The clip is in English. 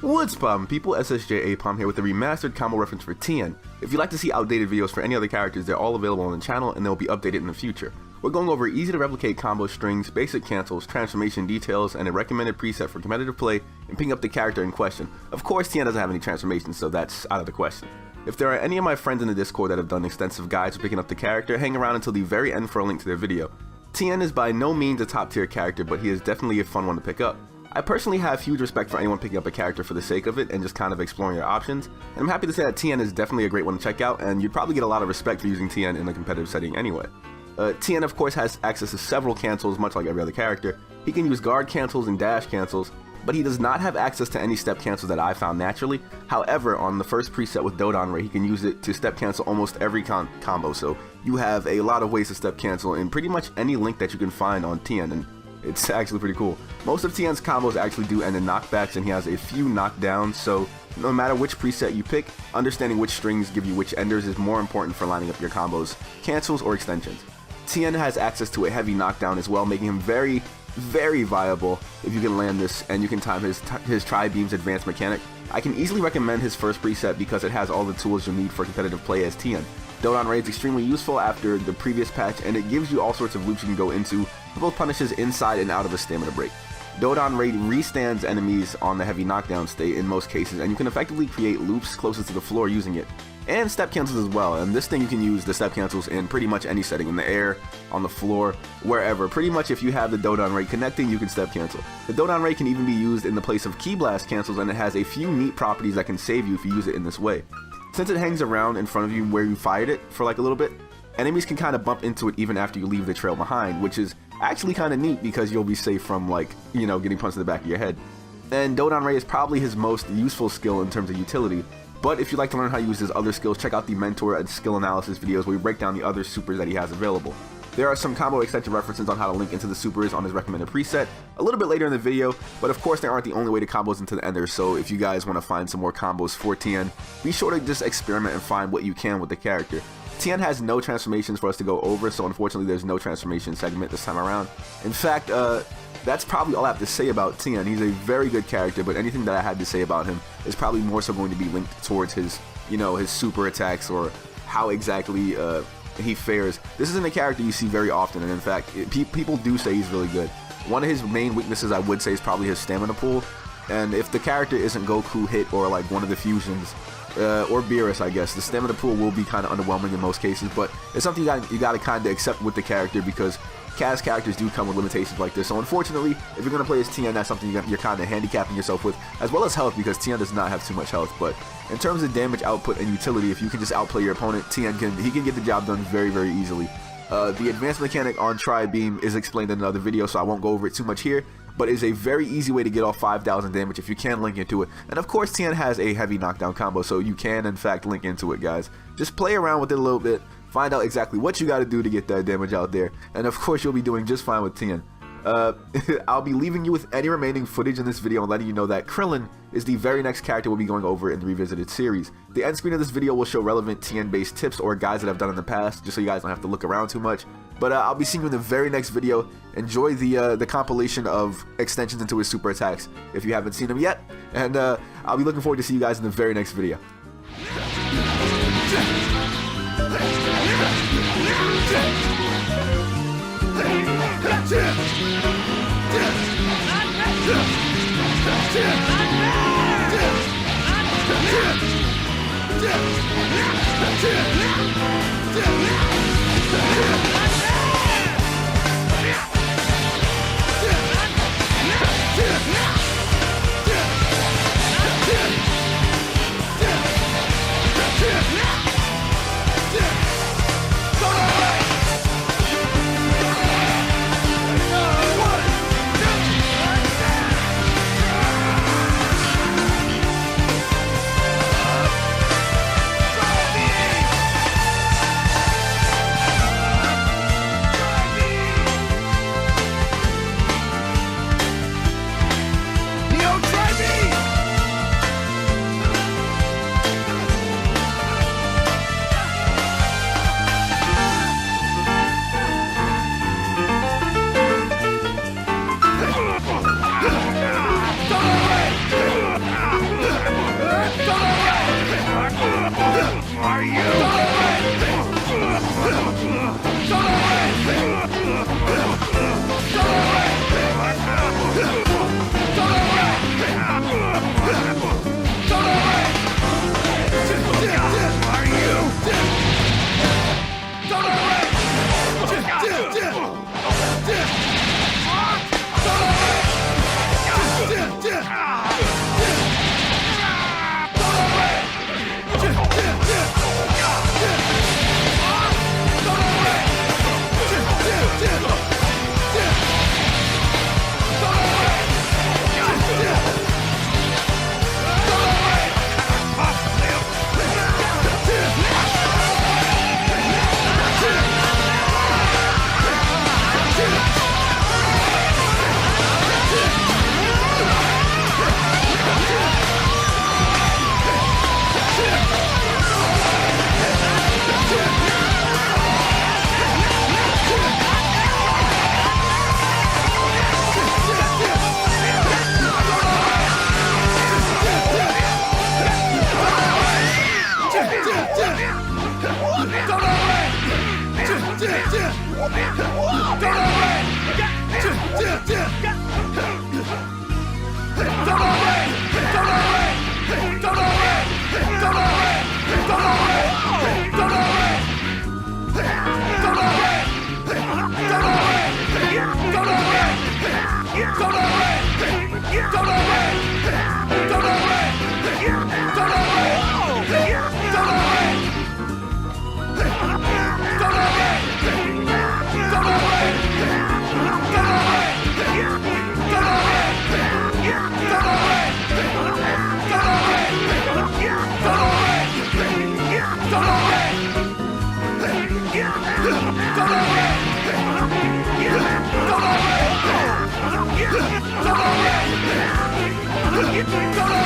What's poppin' people, SSJAipom here with a remastered combo reference for Tien. If you'd like to see outdated videos for any other characters, they're all available on the channel and they'll be updated in the future. We're going over easy to replicate combo strings, basic cancels, transformation details, and a recommended preset for competitive play and picking up the character in question. Of course, Tien doesn't have any transformations, so that's out of the question. If there are any of my friends in the Discord that have done extensive guides for picking up the character, hang around until the very end for a link to their video. Tien is by no means a top tier character, but he is definitely a fun one to pick up. I personally have huge respect for anyone picking up a character for the sake of it and just kind of exploring your options, and I'm happy to say that Tien is definitely a great one to check out, and you'd probably get a lot of respect for using Tien in a competitive setting anyway. Tien of course has access to several cancels much like every other character. He can use guard cancels and dash cancels, but he does not have access to any step cancels that I found naturally. However, on the first preset with Dodon Ray, he can use it to step cancel almost every combo, so you have a lot of ways to step cancel in pretty much any link that you can find on Tien, and it's actually pretty cool. Most of Tien's combos actually do end in knockbacks, and he has a few knockdowns, so no matter which preset you pick, understanding which strings give you which enders is more important for lining up your combos, cancels, or extensions. Tien has access to a heavy knockdown as well, making him very viable if you can land this and you can time his Tri-Beam's advanced mechanic. I can easily recommend his first preset because it has all the tools you'll need for competitive play as Tien. Dodon Ray is extremely useful after the previous patch, and it gives you all sorts of loops you can go into for both punishes inside and out of a stamina break. Dodon Ray restands enemies on the heavy knockdown state in most cases, and you can effectively create loops closest to the floor using it. And step cancels as well, and this thing you can use the step cancels in pretty much any setting, in the air, on the floor, wherever. Pretty much if you have the Dodon Ray connecting, you can step cancel. The Dodon Ray can even be used in the place of Ki Blast cancels, and it has a few neat properties that can save you if you use it in this way. Since it hangs around in front of you where you fired it for like a little bit, enemies can kind of bump into it even after you leave the trail behind, which is actually kind of neat because you'll be safe from, like, you know, getting punched in the back of your head. And Dodon Ray is probably his most useful skill in terms of utility, but if you'd like to learn how to use his other skills, check out the mentor and skill analysis videos where we break down the other supers that he has available. There are some combo extension references on how to link into the supers on his recommended preset a little bit later in the video, but of course they aren't the only way to combos into the enders, so if you guys want to find some more combos for Tien, be sure to just experiment and find what you can with the character. Tien has no transformations for us to go over, so unfortunately there's no transformation segment this time around. In fact, that's probably all I have to say about Tien. He's a very good character, but anything that I had to say about him is probably more so going to be linked towards his, you know, his super attacks or how exactly he fares. This isn't a character you see very often, and in fact, people do say he's really good. One of his main weaknesses, I would say, is probably his stamina pool, and if the character isn't Goku hit or like one of the fusions, or Beerus, I guess, the stamina pool will be kind of underwhelming in most cases, but it's something you got to kind of accept with the character because CAS characters do come with limitations like this. So unfortunately, if you're going to play as Tien, that's something you're kind of handicapping yourself with, as well as health, because Tien does not have too much health. But in terms of damage output and utility, if you can just outplay your opponent, Tien can get the job done very easily. The advanced mechanic on Tri-Beam is explained in another video, so I won't go over it too much here, but is a very easy way to get off 5,000 damage if you can link into it. And of course, Tien has a heavy knockdown combo, so you can in fact link into it, guys. Just play around with it a little bit, find out exactly what you got to do to get that damage out there, and of course you'll be doing just fine with Tien. I'll be leaving you with any remaining footage in this video and letting you know that Krillin is the very next character we'll be going over in the Revisited series. The end screen of this video will show relevant Tien-based tips or guides that I've done in the past, just so you guys don't have to look around too much. But I'll be seeing you in the very next video. Enjoy the compilation of extensions into his super attacks if you haven't seen them yet, and I'll be looking forward to see you guys in the very next video. are you? Go!